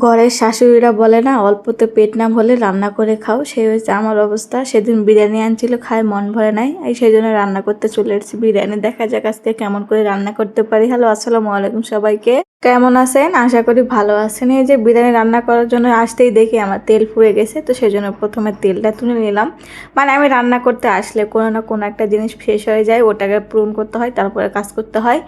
ঘরের শাশুড়িরা বলে না, অল্পতে পেট না ভরলে রান্না করে খাও। সেই হয়েছে আমার অবস্থা। সেদিন বিরিয়ানি আনছিল, খায় মন ভরে নাই, এই সেই জন্য রান্না করতে চলে এসেছি বিরিয়ানি। দেখা যাক আজকে কেমন করে রান্না করতে পারি। হ্যালো, আসসালামু আলাইকুম সবাইকে। কেমন আছেন? আশা করি ভালো আছেন। এই যে বিরিয়ানি রান্না করার জন্য আসতেই দেখি আমার তেল ফুরে গেছে, তো সেই জন্য প্রথমে তেলটা তুলে নিলাম। মানে আমি রান্না করতে আসলে কোনো না কোনো একটা জিনিস শেষ হয়ে যায়, ওটাকে পূরণ করতে হয়, তারপরে কাজ করতে হয়।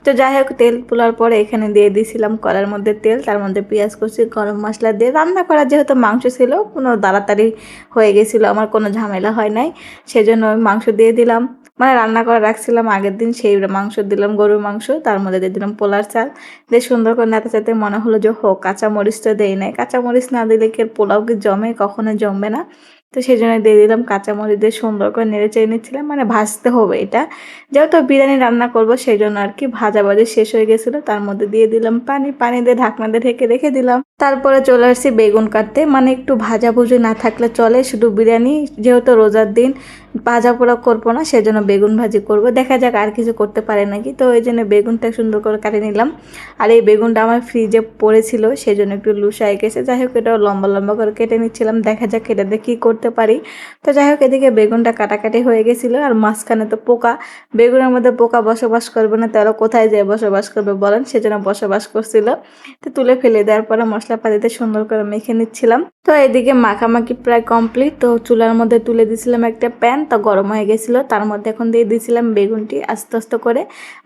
তো যাই হোক, তেল তোলার পরে এখানে দিয়ে দিয়েছিলাম কড়াইয়ের মধ্যে তেল, তার মধ্যে পেঁয়াজ কুচি, গরম মশলা দিয়ে রান্না করা, যেহেতু মাংস ছিল, কোনো তাড়াতাড়ি হয়ে গেছিলো, আমার কোনো ঝামেলা হয় নাই। সেজন্য আমি মাংস দিয়ে দিলাম। মানে রান্না করে রাখছিলাম আগের দিন, সেই মাংস দিলাম, গরুর মাংস, তার মধ্যে দিয়ে দিলাম পোলার চাল দিয়ে সুন্দর করে নাড়াচাড়াতে মনে হলো যে কাঁচামরিচ তো দেই নাই। কাঁচামরিচ না দিলে কি পোলাও কি জমে? কখনো জমবে না। তো সেই জন্য দিয়ে দিলাম কাঁচামরিচ দিয়ে সুন্দর করে নেড়ে চেড়ে নিচ্ছিলাম। মানে ভাজতে হবে এটা, যেহেতু বিরিয়ানি রান্না করব সেই জন্য আর কি। ভাজাভাজি শেষ হয়ে গেছিলো, তার মধ্যে দিয়ে দিলাম পানি, পানি দিয়ে ঢাকনা দিয়ে ঢেকে রেখে দিলাম। তারপরে চলে আসছি বেগুন কাটতে। মানে একটু ভাজাভুজি না থাকলে চলে, শুধু বিরিয়ানি, যেহেতু রোজার দিন ভাজা পোড়া করবো না, সেজন্য বেগুন ভাজি করব। দেখা যাক আর কিছু করতে পারে নাকি। তো এই জন্য বেগুনটা সুন্দর করে কাটে নিলাম। আর এই বেগুনটা আমার ফ্রিজে পড়েছিল, সেই জন্য একটু লুসাই গেছে। যাই হোক, এটাও লম্বা লম্বা করে কেটে নিচ্ছিলাম, দেখা যাক এটা দিয়ে কী করতে পারি। তো যাই হোক, এদিকে বেগুনটা কাটাকাটি হয়ে গেছিলো, আর মাঝখানে তো পোকা। বেগুনের মধ্যে পোকা বসবাস করবে না, তারা কোথায় যেয়ে বসবাস করবে বলেন? সেজন্য বসবাস করছিল। তো তুলে ফেলে দেওয়ার পরে মশলাপাতিতে সুন্দর করে মেখে নিচ্ছিলাম। তো এদিকে মাখামাখি প্রায় কমপ্লিট। তো চুলার মধ্যে তুলে দিয়েছিলাম একটা প্যান, তো গরম হয়ে গেছিলো, তার মধ্যে এখন দিয়ে দিয়েছিলাম বেগুনটি আস্তে আস্তে করে।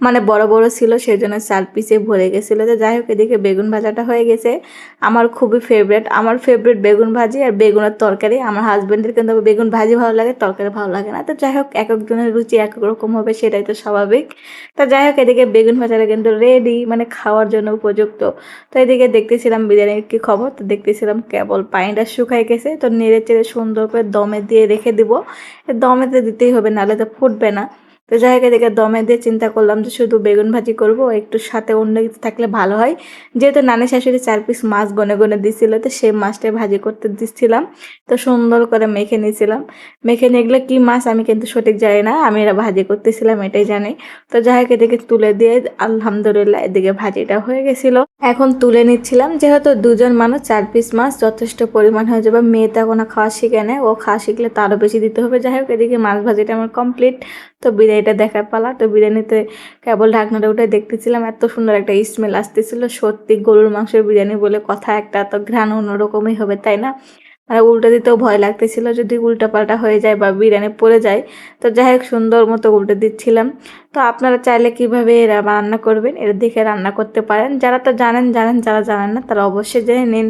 মানে বড় বড় ছিল, সেই জন্য 4 পিসে ভরে গেছিলো। তো যাই হোক, এদিকে বেগুন ভাজাটা হয়ে গেছে। আমার খুবই ফেভারেট, আমার ফেভারিট বেগুন ভাজি আর বেগুনের তরকারি। আমার হাজব্যান্ডের কিন্তু বেগুন ভাজি ভালো লাগে, তরকারি ভালো লাগে না। তো যাই হোক, এক একজনের রুচি এক এক রকম হবে, সেটাই তো স্বাভাবিক। তো যাই হোক, এদিকে বেগুন ভাজাটা কিন্তু রেডি, মানে খাওয়ার জন্য উপযুক্ত। তো এদিকে দেখতেছিলাম বিরিয়ানির কী খবর। তো দেখতেছিলাম কেবল পানিটা শুকাই গেছে, তো নেড়ে চেড়ে সুন্দর করে দমে দিয়ে রেখে দিব। দমেতে দিতেই হবে, নাহলে তো ফুটবে না। তো যাই হোক, এদিকে দমে দিয়ে চিন্তা করলাম যে শুধু বেগুন ভাজি করব, একটু সাথে অন্য কিছু থাকলে ভালো হয়। যেহেতু নানি শাশুড়ি 4 পিস মাছ গনে গনে দিছিল, তো সেই মাছটাই ভাজি করতে দিচ্ছিলাম। তো সুন্দর করে মেখে নিয়েছিলাম। মেখে নিয়ে এগুলো কী মাছ আমি কিন্তু সঠিক জানি না, আমি এরা ভাজি করতেছিলাম এটাই জানি। তো যাই হোক, এদিকে তুলে দিয়ে আলহামদুলিল্লাহ এদিকে ভাজিটা হয়ে গেছিলো। এখন তুলে নিচ্ছিলাম, যেহেতু 2জন মানুষ 4 পিস মাছ যথেষ্ট পরিমাণ হয়ে যাবে। মেয়েটা কোনো খাওয়া শিখে নেয়, ও খাওয়া শিখলে তো আরও বেশি দিতে হবে। যাই হোক, এদিকে মাছ ভাজিটা আমার কমপ্লিট। তো বিরিয়ানিটা দেখার পালা। তো বিরিয়ানিতে কেবল ঢাকনাটা উঠে দেখতেছিলাম, এত সুন্দর একটা স্মেল আসতেছিল। সত্যি গরুর মাংসের বিরিয়ানি বলে কথা, একটা তো ঘ্রাণ অন্যরকমই হবে, তাই না? মানে উল্টো দিতেও ভয় লাগতেছিল, যদি উল্টা পাল্টা হয়ে যায় বা বিরিয়ানি পড়ে যায়। তো যাই হোক, সুন্দর মতো উল্টে দিচ্ছিলাম। তো আপনারা চাইলে কীভাবে এরা রান্না করবেন, এটা দেখে রান্না করতে পারেন। যারা তো জানেন জানেন, যারা জানেন না তারা অবশ্যই জেনে নিন।